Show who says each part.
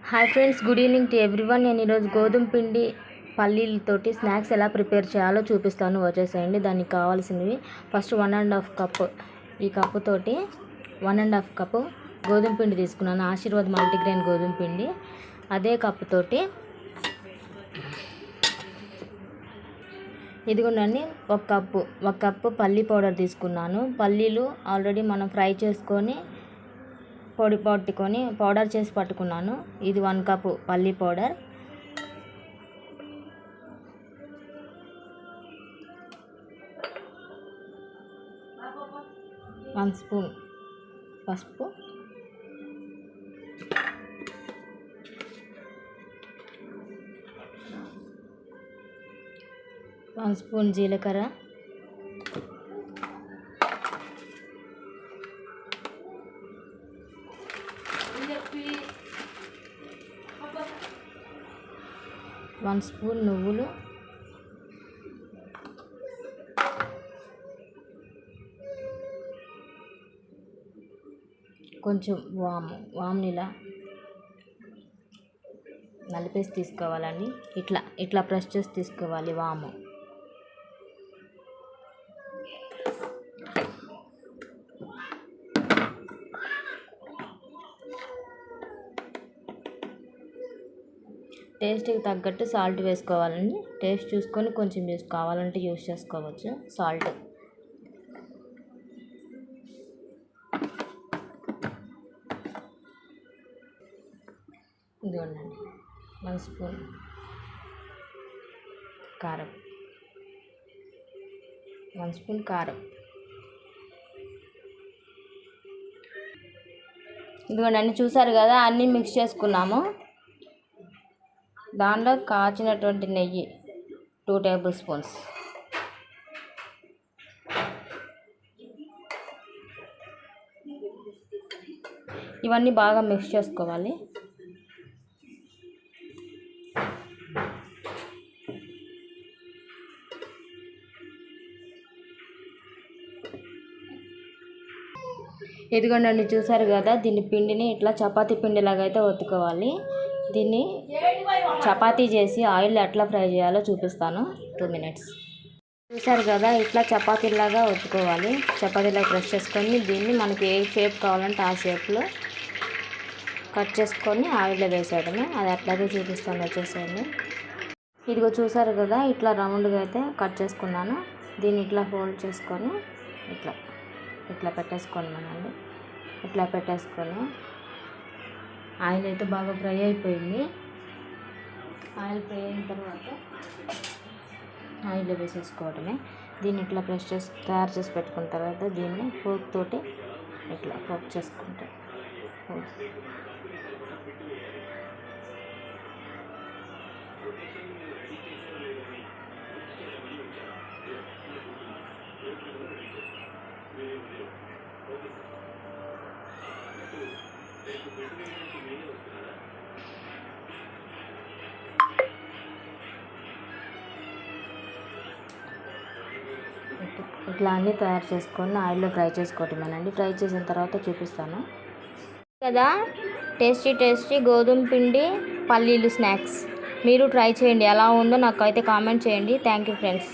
Speaker 1: Hi friends, good evening to everyone. నేను ఈరోజు గోధుమ పిండి పల్లీలతోటి స్నాక్స్ ఎలా ప్రిపేర్ చేయాలో చూపిస్తాను. వచ్చేసేయండి. దానికి కావాల్సినవి ఫస్ట్ 1.5 కప్పు, ఈ కప్పుతోటి 1.5 కప్పు గోధుమ పిండి తీసుకున్నాను. ఆశీర్వాద్ మల్టీగ్రెయిన్ గోధుమ పిండి. అదే కప్పుతోటి ఇదిగోండి ఒక కప్పు పల్లీ పౌడర్ తీసుకున్నాను. పల్లీలు ఆల్రెడీ మనం ఫ్రై చేసుకొని పౌడర్ చేసి పట్టుకున్నాను. ఇది 1 కప్పు పల్లీ పౌడర్. వన్ స్పూన్ పసుపు, 1 స్పూన్ జీలకర్ర, 1 స్పూన్ నువ్వులు, కొంచెం వామ్ని ఇలా నలిపేసి తీసుకోవాలండి. ఇట్లా ప్రెస్ చేసి తీసుకోవాలి వాము. టేస్ట్కి తగ్గట్టు సాల్ట్ వేసుకోవాలండి. టేస్ట్ చూసుకొని కొంచెం కావాలంటే యూస్ చేసుకోవచ్చు సాల్ట్. ఇదిగోండి 1 స్పూన్ కారం, 1 స్పూన్ కారం. ఇదిగోండి అన్నీ చూసారు కదా, అన్నీ మిక్స్ చేసుకున్నాము. దాంట్లో కాచినటువంటి నెయ్యి 2 టేబుల్ స్పూన్స్. ఇవన్నీ బాగా మిక్స్ చేసుకోవాలి. ఇదిగోండి చూసారు కదా, దీన్ని పిండిని ఇట్లా చపాతీ పిండిలాగా అయితే ఒత్తుకోవాలి. దీన్ని చపాతీ చేసి ఆయిల్ ఎట్లా ఫ్రై చేయాలో చూపిస్తాను. 2 మినిట్స్. చూసారు కదా, ఇట్లా చపాతీలాగా ఒత్తుకోవాలి. చపాతీలాగా ప్రెస్ చేసుకొని దీన్ని మనకి ఏ షేప్ కావాలంటే ఆ షేప్లో కట్ చేసుకొని ఆయిల్లో వేసేయడమే. అది అట్లాగే చూపిస్తాను. వచ్చేసేయండి. ఇదిగో చూసారు కదా, ఇట్లా రౌండ్గా అయితే కట్ చేసుకున్నాను. దీన్ని ఇట్లా ఫోల్డ్ చేసుకొని ఇట్లా పెట్టేసుకున్నానండి. ఇట్లా పెట్టేసుకొని ఆయిల్ అయితే బాగా ఫ్రై అయిపోయింది. ఆయిల్ ఫ్రై అయిన తర్వాత ఆయిల్లో వేసేసుకోవడమే. దీన్ని ఇట్లా తయారు చేసి పెట్టుకున్న తర్వాత దీన్ని ఫోర్క్ తోటి ఇట్లా ఫోర్క్ చేసుకుంటాం. ఇట్లా అన్నీ తయారు చేసుకొని ఆయిల్లో ఫ్రై చేసుకోవటమేనండి. ఫ్రై చేసిన తర్వాత చూపిస్తాను కదా. టేస్టీ గోధుమ పిండి పల్లీలు స్నాక్స్ మీరు ట్రై చేయండి. ఎలా ఉందో నాకైతే కామెంట్ చేయండి. Thank you friends.